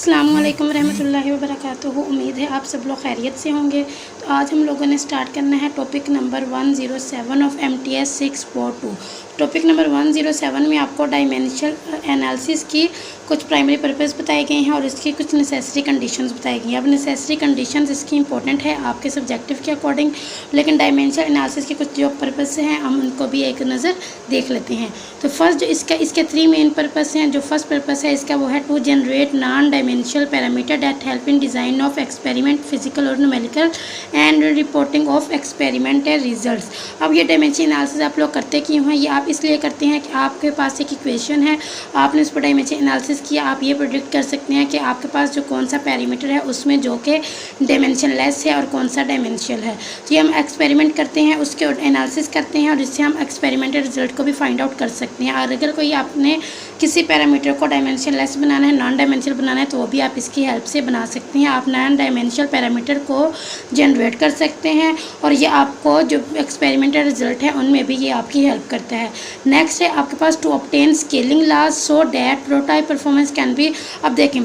अस्सलामु अलैकुम रहमतुल्लाहि व बरकातुहू। उम्मीद है आप सब लोग खैरियत से होंगे। तो आज हम लोगों ने स्टार्ट करना है topic number 107 of MTS 642। Topic number 107 में आपको डायमेंशनल एनालिसिस की कुछ प्राइमरी पर्पस बताए गए हैं और इसकी कुछ नेसेसरी कंडीशंस बताई गई हैं। अब नेसेसरी कंडीशंस इसकी इंपॉर्टेंट है आपके सब्जेक्टिव के अकॉर्डिंग, लेकिन डायमेंशनल एनालिसिस के कुछ जो पर्पस हैं हम उनको भी एक नज़र देख लेते हैं। तो फर्स्ट जो इसके 3 मेन पर्पस हैं। जो फर्स्ट पर्पस है इसका वो है to generate non dimensional parameter that help in design of experiment physical और numerical and reporting of experimental results. अब ये डायमेंशन एनालिसिस आप लोग करते क्यों हैं? ये आप इसलिए करते हैं कि आपके पास एक इक्वेशन है, आपने उस पर डायमेंशन एनालिसिस किया, आप ये प्रेडिक्ट कर सकते हैं कि आपके पास जो कौन सा पैरामीटर है उसमें जो कि डायमेंशन लेस है और कौन सा डायमेंशनल है। तो ये हम एक्सपेरिमेंट करते हैं, उसके एनालिसिस करते हैं और इससे हम एक्सपेरिमेंटल रिजल्ट को भी फाइंड आउट कर सकते हैं। और अगर कोई आपने किसी पैरामीटर को डायमेंशन लेस बनाना है, नॉन डायमेंशनल बनाना है, तो वो भी आप इसकी हेल्प से बना सकते हैं। आप नॉन डायमेंशनल पैरामीटर को जनरेट कर सकते हैं और ये आपको जो एक्सपेरिमेंटल रिजल्ट है उनमें भी ये आपकी हेल्प करता है। नेक्स्ट है आपके पास to obtain scaling laws so that prototype performance can be. अब देखें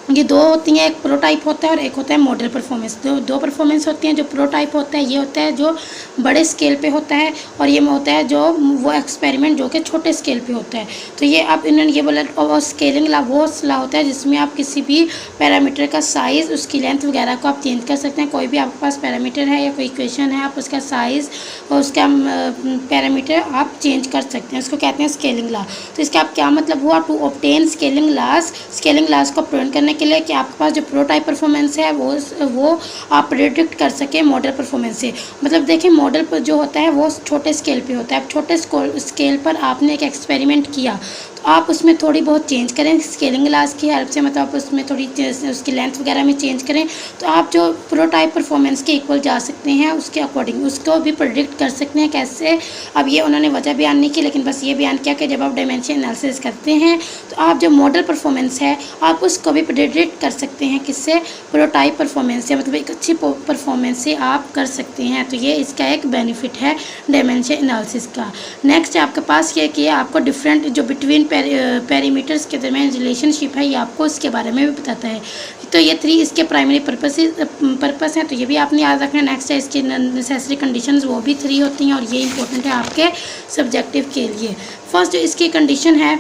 ये दो होती हैं, एक प्रोटोटाइप होता है और एक होता है मॉडल परफॉर्मेंस। दो परफॉर्मेंस होती हैं। जो प्रोटोटाइप होता है ये होता है जो बड़े स्केल पे होता है और ये होता है जो वो एक्सपेरिमेंट जो कि छोटे स्केल पे होता है। तो ये अब इन्होंने ये बोला और स्केलिंग ला वो ला होता है जिसमें आप किसी भी पैरामीटर का साइज़, उसकी लेंथ वगैरह को आप चेंज कर सकते हैं। कोई भी आपके पास पैरामीटर है या कोई इक्वेशन है, आप उसका साइज़ और उसका पैरामीटर आप चेंज कर सकते हैं, उसको कहते हैं स्केलिंग ला। तो इसका आप क्या मतलब हुआ? To obtain scaling laws, scaling laws को प्रिवेंट करने के लिए कि आपके पास जो प्रोटोटाइप परफॉर्मेंस है वो आप प्रेडिक्ट कर सके मॉडल परफॉर्मेंस से। मतलब देखिए मॉडल पर जो होता है वो छोटे स्केल पे होता है। अब छोटे स्केल पर आपने एक एक्सपेरिमेंट किया तो आप उसमें थोड़ी बहुत चेंज करें स्केलिंग लॉज की हेल्प से, मतलब आप उसमें थोड़ी उसकी लेंथ वगैरह में चेंज करें तो आप जो प्रोटोटाइप परफॉर्मेंस के इक्वल जा सकते हैं, उसके अकॉर्डिंग उसको भी प्रेडिक्ट कर सकते हैं। कैसे? अब ये उन्होंने वजह बयान नहीं की, लेकिन बस ये बयान किया कि जब आप डायमेंशन एनालिसिस करते हैं तो आप जो मॉडल परफॉर्मेंस है आप उसको भी प्रेडिक्ट कर सकते हैं। किससे? प्रोटोटाइप परफॉर्मेंस से, मतलब एक अच्छी परफॉर्मेंस से आप कर सकते हैं। तो ये इसका एक बेनिफिट है डायमेंशन एनालिसिस का। नेक्स्ट आपके पास ये कि आपको डिफरेंट जो बिटवीन पैरामीटर्स के दरमियान रिलेशनशिप है ये आपको इसके बारे में भी बताता है। तो ये 3 इसके प्राइमरी पर्पस हैं, तो ये भी आपने याद रखना। नेक्स्ट है इसकी नेसेसरी कंडीशंस, वो भी 3 होती हैं और ये इंपॉर्टेंट है आपके सब्जेक्टिव के लिए। फर्स्ट जो इसकी कंडीशन है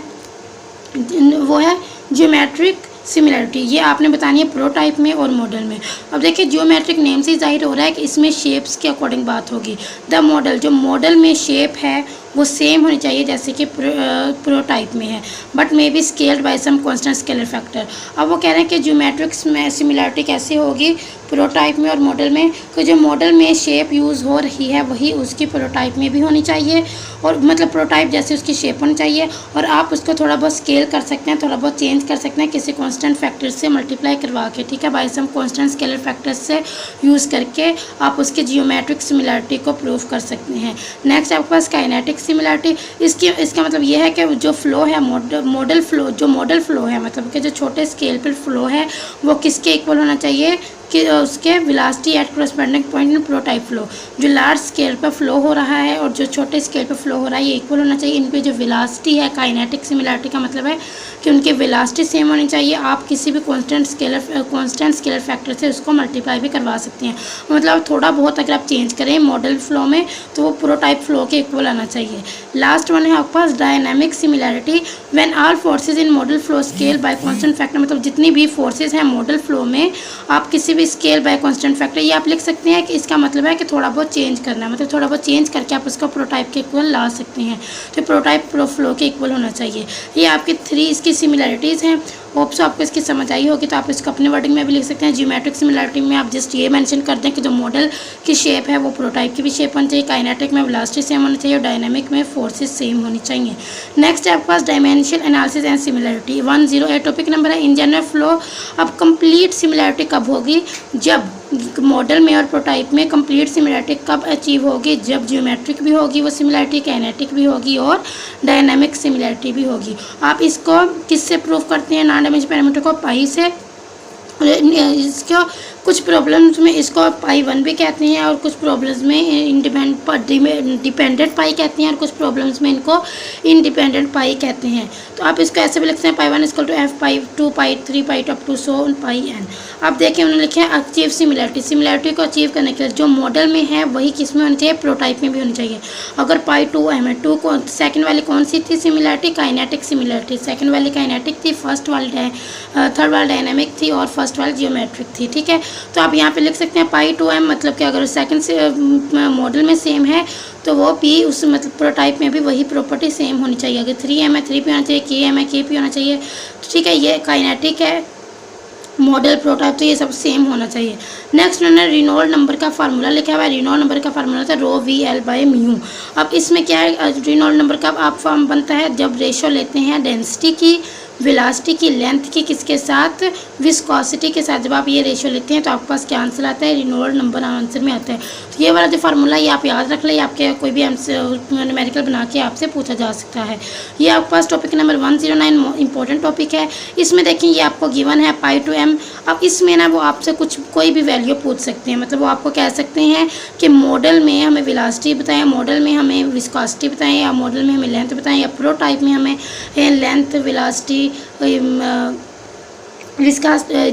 वो है ज्योमेट्रिक सिमिलरिटी। ये आपने बतानी है प्रोटोटाइप में और मॉडल में। अब देखिए ज्योमेट्रिक नेम से जाहिर हो रहा है कि इसमें शेप्स के अकॉर्डिंग बात होगी। द मॉडल, जो मॉडल में शेप है वो सेम होनी चाहिए जैसे कि प्रोटोटाइप में है, but may be scaled by some constant scalar factor. अब वो कह रहे हैं कि ज्योमेट्रिक सिमिलरिटी कैसे होगी प्रोटोटाइप में और मॉडल में? तो जो मॉडल में शेप यूज़ हो रही है वही उसकी प्रोटोटाइप में भी होनी चाहिए, और मतलब प्रोटोटाइप जैसे उसकी शेप होनी चाहिए और आप उसको थोड़ा बहुत स्केल कर सकते हैं, थोड़ा बहुत चेंज कर सकते हैं किसी कांस्टेंट फैक्टर से मल्टीप्लाई करवा के, ठीक है, by some constant scalar factor से यूज़ करके आप उसकी जियोमेट्रिक सिमिलरिटी को प्रूव कर सकते हैं। नेक्स्ट आपके पास काइनेटिक सिमिलरिटी। इसका मतलब ये है कि जो फ्लो है मॉडल फ्लो है, मतलब कि जो छोटे स्केल पर फ्लो है वो किसके इक्वल होना चाहिए कि उसके velocity at corresponding point in prototype flow. जो लार्ज स्केल पर फ्लो हो रहा है और जो छोटे स्केल पर फ्लो हो रहा है ये इक्वल होना चाहिए। इनकी जो वेलोसिटी है, काइनेटिक सिमिलरिटी का मतलब है कि उनकी वेलोसिटी सेम होनी चाहिए। आप किसी भी कांस्टेंट स्केलर फैक्टर से उसको मल्टीप्लाई भी करवा सकते हैं। मतलब थोड़ा बहुत अगर आप चेंज करें मॉडल फ्लो में तो वो प्रोटोटाइप फ्लो के इक्वल आना चाहिए। लास्ट वन है आपके पास dynamic similarity. When all forces in model flow scale by constant factor, मतलब जितनी भी फोर्सेज हैं मॉडल फ्लो में आप किसी स्केल बाय कांस्टेंट फैक्टर, ये आप लिख सकते हैं कि इसका मतलब है कि थोड़ा बहुत चेंज करना है, मतलब थोड़ा बहुत चेंज करके आप उसको प्रोटोटाइप के इक्वल ला सकते हैं। तो प्रोटोटाइप फ्लो के इक्वल होना चाहिए। ये आपकी 3 इसकी सिमिलरिटीज़ हैं। होप सो आपको इसकी समझ आई होगी। तो आप इसको अपने वर्डिंग में भी लिख सकते हैं। ज्योमेट्रिक सिमिलरिटी में आप जस्ट ये मेंशन कर दें कि जो मॉडल की शेप है वो प्रोटोटाइप की भी शेप होनी चाहिए, काइनेटिक में वेलोसिटी सेम होनी चाहिए और डायनामिक में फोर्सेज सेम होनी चाहिए। नेक्स्ट है आपके पास dimensional analysis and similarity 108 topic number है इन जनरल फ्लो। अब कंप्लीट सिमिलरिटी कब होगी? जब मॉडल में और प्रोटोटाइप में कंप्लीट सिमिलरिटी कब अचीव होगी? जब ज्योमेट्रिक भी होगी वो सिमिलरिटी, काइनेटिक भी होगी और डायनामिक सिमिलरिटी भी होगी। आप इसको किससे प्रूव करते हैं? नॉन डायमेंशनल पैरामीटर को पाई से, इसको कुछ प्रॉब्लम्स में इसको पाई 1 भी कहते हैं और कुछ प्रॉब्लम्स में डिपेंडेंट पाई कहते हैं और कुछ प्रॉब्लम्स में इनको इंडिपेंडेंट पाई कहते हैं। तो आप इसको ऐसे भी लिखते हैं pi 1 equal to f pi 2 pi 3 pi up to so pi n. अब देखिए उन्होंने लिखे हैं अचीव सिमिलरिटी। सिमिलरिटी को अचीव करने के लिए जो मॉडल में है वही किस में होनी चाहिए, प्रोटाइप में भी होनी चाहिए। अगर पाई 2 एम है, 2 को सेकंड वाली कौन सी थी सिमिलरिटी, काइनेटिक सिमिलरिटी। सेकंड वाली काइनेटिक थी, थर्ड वाली डायनामिक थी और फर्स्ट वाली जियोमेट्रिक थी। ठीक है, तो आप यहाँ पे लिख सकते हैं पाई 2 एम मतलब कि अगर सेकंड से मॉडल में सेम है तो वो पी उस मतलब प्रोटाइप में भी वही प्रॉपर्टी सेम होनी चाहिए। अगर 3 एम है 3 पी होना चाहिए, के एम है के पी होना चाहिए। ठीक है, ये काइनेटिक है, मॉडल प्रोटाइप, तो ये सब सेम होना चाहिए। नेक्स्ट उन्होंने रिनॉल्ड नंबर का फार्मूला लिखा हुआ है। रिनॉल्ड नंबर का फार्मूला था रो वी एल बाई म्यू। अब इसमें क्या है, रिनॉल्ड नंबर का आप फॉर्म बनता है जब रेशो लेते हैं डेंसिटी की, वेलोसिटी की, लेंथ की, किसके साथ, विस्कोसिटी के साथ। जब आप ये रेशो लेते हैं तो आपके पास क्या आंसर आता है, रिनॉल्ड नंबर आंसर में आता है। तो ये वाला जो फार्मूला ये आप याद रख लें, आपके कोई भी न्यूमेरिकल बना के आपसे पूछा जा सकता है। ये आपके पास टॉपिक नंबर 109 इंपॉर्टेंट टॉपिक है। इसमें देखें ये आपको गिवन है पाई 2 एम। अब इसमें ना वो आपसे कोई भी वैल्यू पूछ सकते हैं, मतलब वो आपको कह सकते हैं कि मॉडल में हमें वेलोसिटी बताएं, मॉडल में हमें विस्कोसिटी बताएं, या मॉडल में हमें लेंथ बताएं, या प्रोटाइप में हमें length velocity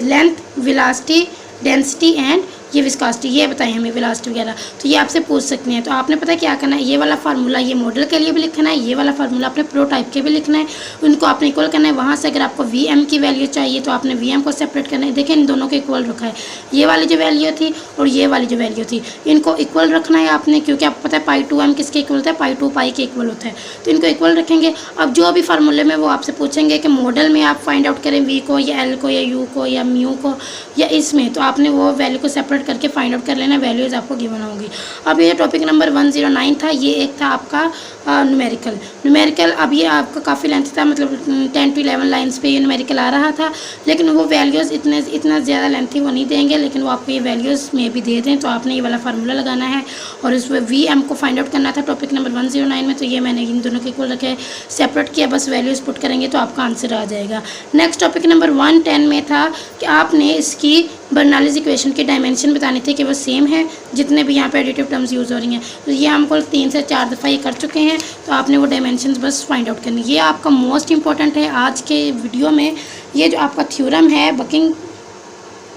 length velocity density and ये विस्कोसिटी ये बताएं हमें वेलोसिटी वगैरह। तो ये आपसे पूछ सकते हैं। तो आपने पता क्या करना है, ये वाला फार्मूला ये मॉडल के लिए भी लिखना है, ये वाला फार्मूला आपने प्रोटाइप के भी लिखना है, उनको आपने इक्वल करना है। वहाँ से अगर आपको वी एम की वैल्यू चाहिए तो आपने वी एम को सेपरेट करना है। देखें इन दोनों को इक्वल रखा है, ये वाली जो वैल्यू थी और ये वाली जो वैल्यू थी, इनको इक्वल रखना है आपने, क्योंकि आपको पता है पाई 2 एम किसके इक्वल होता है, पाई 2 पाई के इक्वल होता है। तो इनको इक्वल रखेंगे। अब जो भी फार्मूले में वो आपसे पूछेंगे कि मॉडल में आप फाइंड आउट करें वी को या एल को या यू को या म्यू को या इसमें, तो आपने वो वैल्यू को सेपरेट करके फाइंड आउट लेना, वैल्यूज आपको गिवन होंगी। अब ये टॉपिक नंबर 109 था, ये एक था आपका न्यूमेरिकल। अब ये आपका काफ़ी लेंथ था, मतलब 10 to 11 लाइन्स पे ये न्यूमेरिकल आ रहा था, लेकिन वो वैल्यूज़ इतना ज़्यादा लेंथी वो नहीं देंगे, लेकिन वो आपको ये वैल्यूज़ में भी दे दें। तो आपने ये वाला फार्मूला लगाना है और इसमें वी एम को फाइंड आउट करना था टॉपिक नंबर 109 में। तो ये मैंने इन दोनों के इक्वल रखे सेपरेट किया, बस वैल्यूज़ पुट करेंगे तो आपका आंसर आ जाएगा। नेक्स्ट टॉपिक नंबर 110 में था कि आपने इसकी बर्नौलीज़ इक्वेशन के डायमेंशन बताने थे कि वो सेम है, जितने भी यहाँ पे एडिटिव टर्म्स यूज़ हो रही हैं। तो ये हमको 3 से 4 दफ़ा ये कर चुके हैं, तो आपने वो डायमेंशंस बस फाइंड आउट करनी। ये आपका मोस्ट इंपॉर्टेंट है आज के वीडियो में। ये जो आपका थ्योरम है बकिंग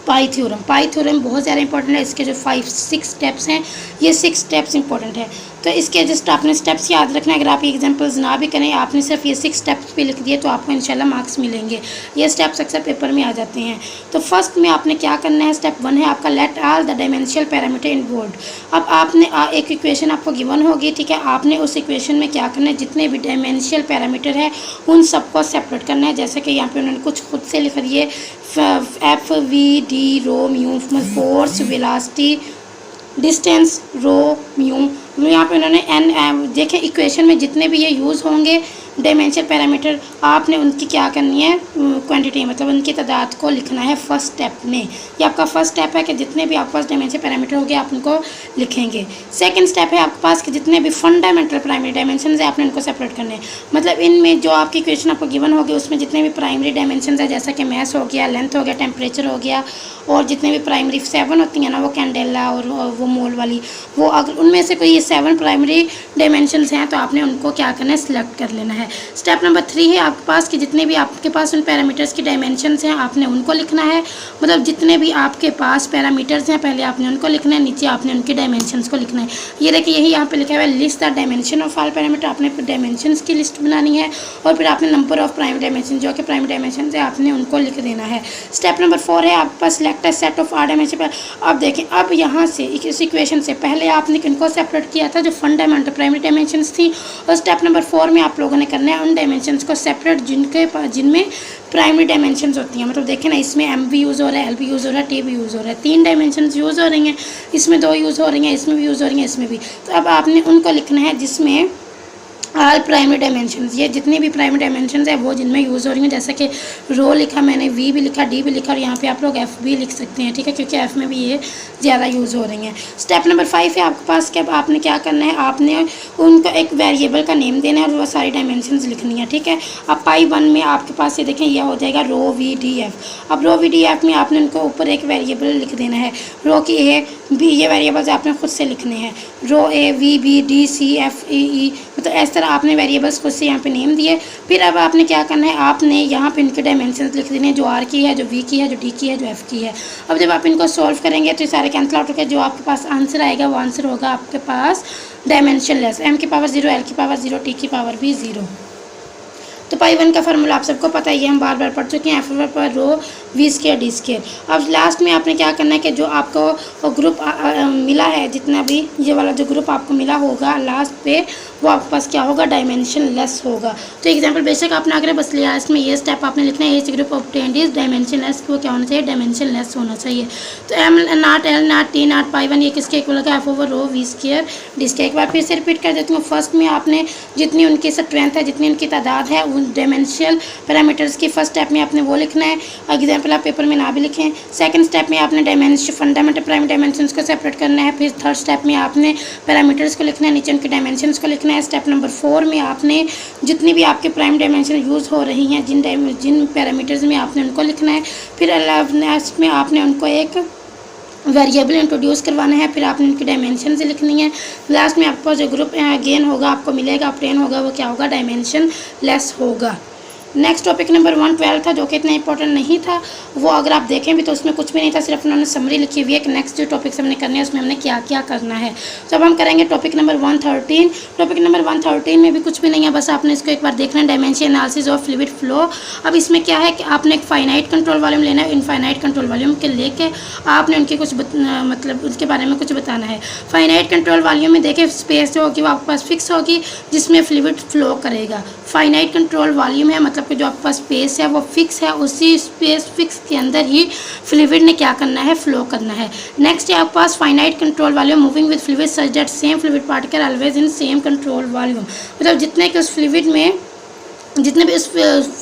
पाई थ्योरम बहुत ज़्यादा इंपॉर्टेंट है। इसके जो 5-6 स्टेप्स हैं, ये 6 स्टेप्स इंपॉर्टेंट है। तो इसके जस्ट आपने स्टेप्स याद रखना है। अगर आप ये एग्जांपल्स ना भी करें, आपने सिर्फ ये 6 स्टेप्स पे लिख दिए तो आपको इंशाल्लाह मार्क्स मिलेंगे। ये स्टेप्स अक्सर पेपर में आ जाते हैं। तो फर्स्ट में आपने क्या करना है, स्टेप 1 है आपका let all the dimensional parameter involved. अब आपने एक इक्वेशन आपको गिवन होगी, ठीक है, आपने उस इक्वेशन में क्या करना है, जितने भी डायमेंशियल पैरामीटर है उन सबको सेपरेट करना है। जैसे कि यहाँ पे उन्होंने कुछ खुद से लिख दिए, F V D rho mu, force, velocity, distance, rho, mu. यहाँ पे उन्होंने एन देखे इक्वेशन में जितने भी ये यूज़ होंगे डायमेंशन पैरामीटर, आपने उनकी क्या करनी है, क्वांटिटी मतलब उनकी तादाद को लिखना है फर्स्ट स्टेप में। ये आपका फर्स्ट स्टेप है कि जितने भी आपके पास डायमेंशन पैरामीटर हो गए आप उनको लिखेंगे। सेकंड स्टेप है आपके पास कि जितने भी फंडामेंटल प्राइमरी डायमेंशन है आपने उनको सेपरेट करने हैं। मतलब इनमें जो आपकी इक्वेशन आपको गिवन होगी उसमें जितने भी प्राइमरी डायमेंशन है, जैसा कि मैस हो गया, लेंथ हो गया, टेम्परेचर हो गया, और जितने भी प्राइमरी 7 होती हैं ना, वो कैंडेला और वो मोल वाली, वो अगर उनमें से कोई 7 प्राइमरी डायमेंशंस हैं तो आपने उनको क्या करना है, सिलेक्ट कर लेना है। स्टेप नंबर 3 है आपके पास कि जितने भी आपके पास उन पैरामीटर्स की डायमेंशंस हैं आपने उनको लिखना है। मतलब जितने भी आपके पास पैरामीटर्स हैं पहले आपने उनको लिखना है, नीचे आपने उनके डायमेंशंस को लिखना है। ये देखिए यही यहाँ पे लिखा हुआ है, list the dimension of all parameter. आपने डायमेंशंस की लिस्ट बनानी है और फिर आपने नंबर ऑफ प्राइमरी डायमेंशन, जो कि प्राइमरी डायमेंशन है, आपने उनको लिख देना है। स्टेप नंबर 4 है आपके पास select a set of all dimension. अब देखें, अब यहाँ से इस इक्वेशन से पहले आपने किनको सेपरेट किया था, जो फंडामेंटल प्राइमरी डायमेंशंस थी, और स्टेप नंबर 4 में आप लोगों ने करना है उन डायमेंशंस को सेपरेट जिनमें प्राइमरी डायमेंशंस होती हैं। मतलब देखें ना, इसमें एम भी यूज़ हो रहा है, एल भी यूज़ हो रहा है, टी भी यूज़ हो रहा है, 3 डायमेंशंस यूज़ हो रही हैं, इसमें 2 यूज़ हो रही हैं, इसमें भी यूज़ हो रही हैं, इसमें भी। तो अब आपने उनको लिखना है जिसमें ऑल प्राइमरी डायमेंशंस, ये जितनी भी प्राइमरी डायमेंशंस है वो जिनमें यूज़ हो रही हैं, जैसे कि रो लिखा मैंने, वी भी लिखा, डी भी लिखा, और यहाँ पे आप लोग एफ भी लिख सकते हैं, ठीक है, क्योंकि एफ में भी ये ज़्यादा यूज़ हो रही हैं। स्टेप नंबर 5 है आपके पास कि अब आपने क्या करना है, आपने उनको एक वेरिएबल का नेम देना है और वो सारी डायमेंशंस लिखनी है, ठीक है। अब पाई 1 में आपके पास ये देखें, यह हो जाएगा रो वी डी एफ। अब रो वी डी एफ में आपने उनको ऊपर एक वेरिएबल लिख देना है, रो की ए बी, ये वेरिएबल्स आपने खुद से लिखने हैं, rho A V B D C F E, मतलब इस तरह आपने वेरिएबल्स खुद से यहाँ पे नेम दिए। फिर अब आपने क्या करना है, आपने यहाँ पे इनके डायमेंशंस लिख देने हैं, जो आर की है, जो वी की है, जो डी की है, जो एफ की है। अब जब आप इनको सॉल्व करेंगे तो ये सारे कैंसिल आउट होकर जो आपके पास आंसर आएगा वो आंसर होगा आपके पास डायमेंशन लेस, एम की पावर 0, एल की पावर 0, टी की पावर भी 0। तो पाई 1 का फार्मूला आप सबको पता ही है, हम बार बार पढ़ चुके हैं, एफ पर रो वी स्केयर डी स्केयर। अब लास्ट में आपने क्या करना है कि जो आपको ग्रुप मिला है, जितना भी ये वाला जो ग्रुप आपको मिला होगा लास्ट पे, वो आपके पास क्या होगा, डायमेंशन लेस होगा। तो एग्जांपल बेशक आपने अगर बस लिया, इसमें ये स्टेप आपने लिखना है, each group obtained is dimensionless, वो क्या होना चाहिए, डायमेंशन लेस होना चाहिए। तो M naught L naught T naught pi 1 ये किसके इक्वल होगा, F over rho V square D square. एक बार फिर से रिपीट कर देती हूँ, फर्स्ट में आपने जितनी उनकी स्ट्रेंथ है, जितनी उनकी तादाद है, उन डायमेंशियल पैरामीटर्स की फर्स्ट स्टेप में आपने वो लिखना है। एग्जाम्पल आप पेपर में ना भी लिखें। सेकंड स्टेप में आपने डायमेंशन फंडामेंटल प्राइमरी डायमेंशंस को सेपरेट करना है। फिर थर्ड स्टेप में आपने पैरामीटर्स को लिखना है, नीचे उनके डायमेंशंस को लिखना है। स्टेप नंबर 4 में आपने जितनी भी आपके प्राइम डायमेंशन यूज़ हो रही हैं, जिन पैरामीटर्स में आपने उनको लिखना है। फिर लास्ट में आपने उनको एक वेरिएबल इंट्रोड्यूस करवाना है, फिर आपने उनकी डायमेंशन से लिखनी है। लास्ट में आपको जो ग्रुप गेन होगा, आपको मिलेगा, ऑब्टेन होगा, वो क्या होगा, डायमेंशन लेस होगा। नेक्स्ट टॉपिक नंबर 112 था, जो कि इतना इंपॉर्टेंट नहीं था। वो अगर आप देखें भी तो उसमें कुछ भी नहीं था, सिर्फ उन्होंने समरी लिखी हुई है कि नेक्स्ट जो टॉपिक्स हमने करने हैं उसमें हमने क्या क्या करना है। तो अब हम करेंगे टॉपिक नंबर 113। टॉपिक नंबर 113 में भी कुछ भी नहीं है, बस आपने इसको एक बार देखना है, dimension analysis of fluid flow. अब इसमें क्या है कि आपने एक फाइनाइट कंट्रोल वॉल्यूम लेना है, इनफाइनाइट कंट्रोल वॉल्यूम के लेके आपने उनके कुछ मतलब उसके बारे में कुछ बताना है। फाइनाइट कंट्रोल वॉल्यूम में देखें स्पेस जो होगी वो आपके पास फिक्स होगी, जिसमें फ्लूइड फ्लो करेगा। फाइनाइट कंट्रोल वॉल्यूम है, मतलब कि जो आपके पास स्पेस है वो फिक्स है, उसी स्पेस फिक्स के अंदर ही फ्लूइड ने क्या करना है, फ्लो करना है। नेक्स्ट है आपके पास finite control volume moving with fluid such that same fluid particle always in same control volume, मतलब जितने कि उस फ्लूइड में जितने भी उस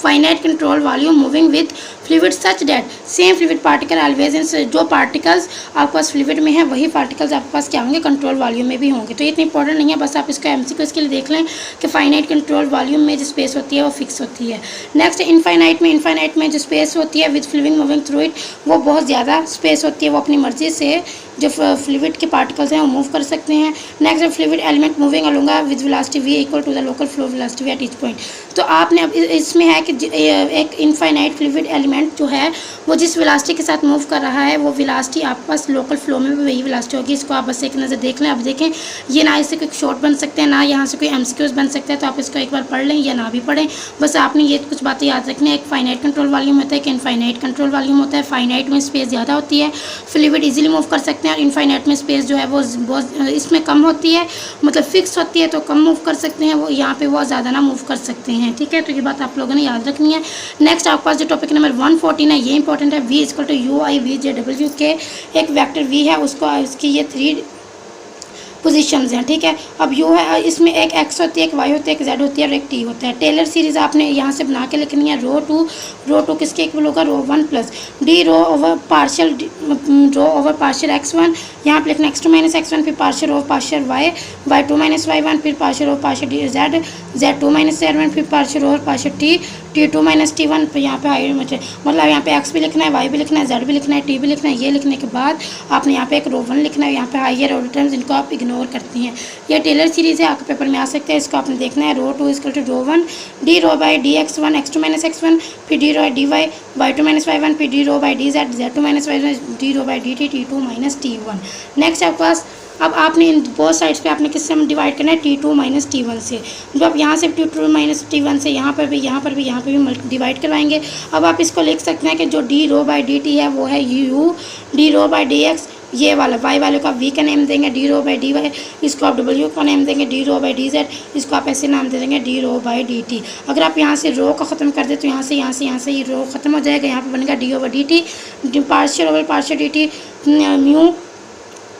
finite control volume moving with fluid such that same fluid particle always in, जो पार्टिकल्स आपके पास फ्लूइड में है वही पार्टिकल्स आपके पास क्या होंगे, कंट्रोल वॉल्यूम में भी होंगे। तो ये इतनी इंपॉर्टेंट नहीं है, बस आप इसका एमसीक्यू इसके लिए देख लें कि फाइनाइट कंट्रोल वॉल्यूम में जो स्पेस होती है वो फिक्स होती है। नेक्स्ट इनफाइनाइट में जो स्पेस होती है with fluid moving through it, वो बहुत ज़्यादा स्पेस होती है, वो अपनी मर्जी से जो फ्लूइड के पार्टिकल्स हैं वो मूव कर सकते हैं। नेक्स्ट है fluid element moving along with velocity v equal to the local flow velocity at each point. तो आपने अब इसमें है कि एक इनफाइनाइट फ्लूइड एलिमेंट जो है वो जिस वेलोसिटी के साथ मूव कर रहा है वो वेलोसिटी आपके पास लोकल फ्लो में भी वही वेलोसिटी होगी। इसको आप बस एक नज़र देख लें। अब देखें, ये ना इससे कोई शॉर्ट बन सकते हैं, ना यहाँ से कोई एमसीक्यूज बन सकते हैं, तो आप इसको एक बार पढ़ लें या ना भी पढ़ें, बस आपने ये कुछ बातें याद रखनी है। एक फाइनाइट कंट्रोल वॉल्यूम होता है, एक इनफाइनाइट कंट्रोल वॉल्यूम होता है। फाइनाइट में स्पेस ज़्यादा होती है, फ्लूइड इजीली मूव कर सकते हैं, और इनफाइनाइट में स्पेस जो है वो बहुत इसमें कम होती है, मतलब फिक्स होती है, तो कम मूव कर सकते हैं, वो यहाँ पे वो ज़्यादा ना मूव कर सकते हैं। ठीक है, तो ये बात आप लोगों ने याद रखनी है। नेक्स्ट आपके पास जो टॉपिक नंबर 114 है, ये इंपॉर्टेंट है। v equal to u i v j डब्ल्यू के एक वेक्टर v है, उसको उसकी ये 3 पोजीशंस हैं। ठीक है, अब यू है, इसमें एक एक्स होती है, एक वाई होती है, एक जेड होती है और एक टी होता है। टेलर सीरीज आपने यहाँ से बना के लिखनी है। रो टू किसके इक्वल होगा, रो 1 प्लस डी रो ओवर पार्शियल x1, यहाँ पे लिखना x2 माइनस x1, फिर partial over partial y2 minus y1, फिर partial over partial z2 minus z1, फिर partial over partial t2 minus t1। फिर यहाँ पे आई मतलब यहाँ पे x भी लिखना है, y भी लिखना है, z भी लिखना है, t भी लिखना है। ये लिखने के बाद आपने यहाँ पे एक रो 1 लिखना है, यहाँ पे हायर ऑर्डर टर्म्स इनको आप इग्नोर करती हैं। ये टेलर सीरीज़ है, आपके पेपर में आ सकते हैं, इसको आपने देखना है। Rho 2 equal to rho 1 d rho by d x1 x2 minus x1, फिर d rho d y y2 minus y1, फिर d rho by d z2 minus y1, d rho by d t2 minus t1। Next आपके पास अब आपने in both sides पे आपने किससे divide करना है, t2 माइनस t1 से। जब आप यहाँ से t2 माइनस t1 से यहाँ पर भी डिवाइड करवाएंगे। अब आप इसको लिख सकते हैं कि जो d rho by D t है वो है u d rho by D x, ये वाला y वाले को आप v का नेम देंगे, d rho by D y, इसको आप w का नेम देंगे, d rho by D z, इसको आप ऐसे नाम दे देंगे d rho by D t. अगर आप यहाँ से रो को ख़त्म कर दे तो यहाँ से ये रो ख़त्म हो जाएगा, यहाँ पे बनेगा d over D t, partial over partial D t mu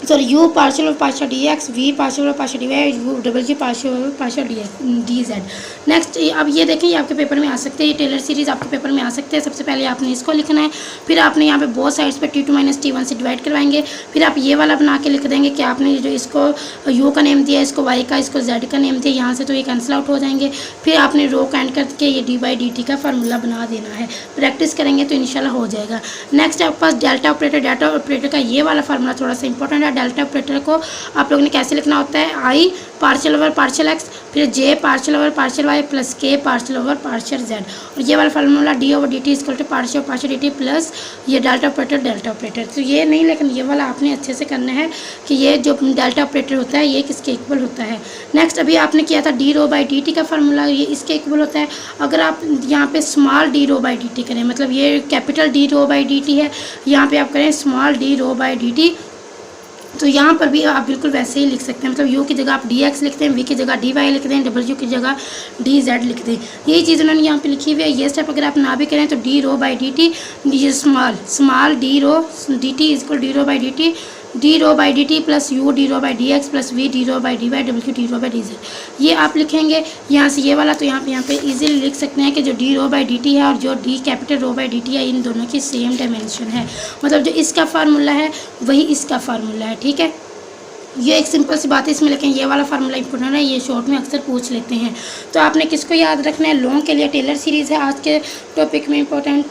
sorry u partial of partial d x, v partial of partial d y, u double g partial of partial d z. Next अब ये देखें, ये आपके paper में आ सकते हैं, ये Taylor series आपके पेपर में आ सकते हैं। सबसे पहले आपने इसको लिखना है, फिर आपने यहाँ पे बहुत साइड्स पे t2 माइनस t1 से डिवाइड करवाएंगे, फिर आप ये वाला बना के लिख देंगे कि आपने जो इसको u का नेम दिया, इसको y का, इसको z का नेम दिया, यहाँ से तो ये कैंसिल आउट हो जाएंगे। फिर आपने रो का एंड करके ये डी बाई डी टी का फार्मूला बना देना है। प्रैक्टिस करेंगे तो इंशाल्लाह हो जाएगा। नेक्स्ट आपके पास डेल्टा ऑपरेटर, डेल्टा ऑपरेटर का ये वाला फार्मूला थोड़ा सा इंपॉर्टेंट है। डेल्टा ऑपरेटर को आप लोगों ने कैसे लिखना होता है, I partial over partial X, फिर J partial over partial Y plus K partial over partial Z, और ये वाला formula D over D T equal to partial partial D T plus ये डेल्टा ऑपरेटर डेल्टा ऑपरेटर। तो ये नहीं, लेकिन ये वाला आपने अच्छे से करना है कि ये जो डेल्टा ऑपरेटर होता है ये किसके इक्वल होता है। नेक्स्ट अभी आपने किया था d rho by D t का फार्मूला, ये इसके इक्वल होता है। अगर आप यहाँ पे small D rho by D t करें, मतलब ये capital d rho by D t है, यहाँ पे आप करें small D rho by D t, तो यहाँ पर भी आप बिल्कुल वैसे ही लिख सकते हैं। मतलब यू की जगह आप डी एक्स लिखते हैं, वी की जगह डी वाई लिखते हैं, डबल यू की जगह डी जेड लिखते हैं। यही चीज़ उन्होंने यहाँ पे लिखी हुई है। ये स्टेप अगर आप ना भी करें तो D rho by D T, ये small D rho D T is equal D rho by D T, D rho by D T plus U D rho by D X plus V D rho by D Y W D rho by D Z. ये आप लिखेंगे यहाँ से ये वाला, तो यहाँ पे इजीली लिख सकते हैं कि जो d rho by D t है और जो d capital rho by D t है, इन दोनों की सेम डायमेंशन है। मतलब जो इसका फार्मूला है वही इसका फार्मूला है। ठीक है, ये एक सिंपल सी बात है इसमें, लेकिन ये वाला फार्मूला इंपॉर्टेंट है, ये शॉर्ट में अक्सर पूछ लेते हैं। तो आपने किसको याद रखना है, लॉन्ग के लिए टेलर सीरीज़ है आज के टॉपिक में इंपॉर्टेंट,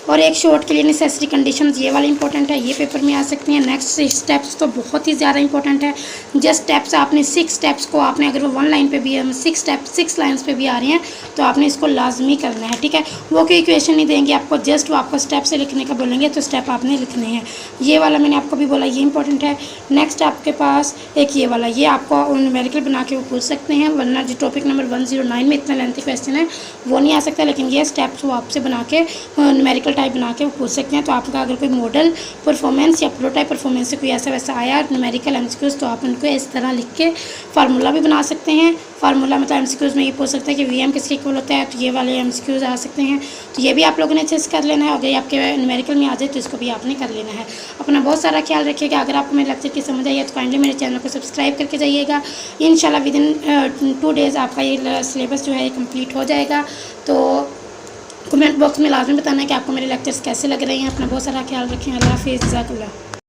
और एक शॉर्ट के लिए नेसेसरी कंडीशंस ये वाला इंपॉर्टेंट है, ये पेपर में आ सकती हैं। नेक्स्ट स्टेप्स तो बहुत ही ज़्यादा इंपॉर्टेंट है। जस्ट स्टेप्स आपने 6 स्टेप्स को आपने, अगर वो 1 लाइन पे भी है, 6 लाइन्स पे भी आ रही हैं तो आपने इसको लाजमी करना है। ठीक है, वो कोई इक्वेशन नहीं देंगे आपको, जस्ट वो आपको स्टेप से लिखने का बोलेंगे तो स्टेप आपने लिखने हैं। ये वाला मैंने आपको भी बोला, ये इंपॉर्टेंट है। नेक्स्ट आपके पास एक ये वाला, ये आपको न्यूमेरिकल बना के वो पूछ सकते हैं, वरना जो टॉपिक नंबर 109 में इतना लेंथी क्वेश्चन है वो नहीं आ सकता, लेकिन ये स्टेप्स वो आपसे बना के न्यूमेरिकल टाइप बना के वो पूछ सकते हैं। तो आपका अगर कोई मॉडल परफॉर्मेंस या प्रोटोटाइप परफॉर्मेंस से कोई ऐसा वैसा आया न्यूमेरिकल एमसीक्यूज़, तो आप उनको इस तरह लिख के फार्मूला भी बना सकते हैं। फार्मूला मतलब एमसीक्यूज़ में ये पूछ सकते हैं कि वीएम किसके इक्वल होता है, तो ये वाले एमसीक्यूज़ आ सकते हैं। तो ये भी आप लोगों ने अच्छे से कर लेना है। अगर ये आपके न्यूमेरिकल में आ जाए तो इसको भी आपने कर लेना है। अपना बहुत सारा ख्याल रखिएगा। अगर आपको मेरे लेक्चर की समझ आई है तो काइंडली मेरे चैनल को सब्सक्राइब करके जाइएगा। इंशाल्लाह विदिन 2 डेज़ आपका ये सिलेबस जो है ये कम्प्लीट हो जाएगा। तो कमेंट बॉक्स में लाजमी बताना है कि आपको मेरे लेक्चर्स कैसे लग रहे हैं। अपना बहुत सारा ख्याल रखें। अल्लाह हाफिज़, जज़ाकल्लाह।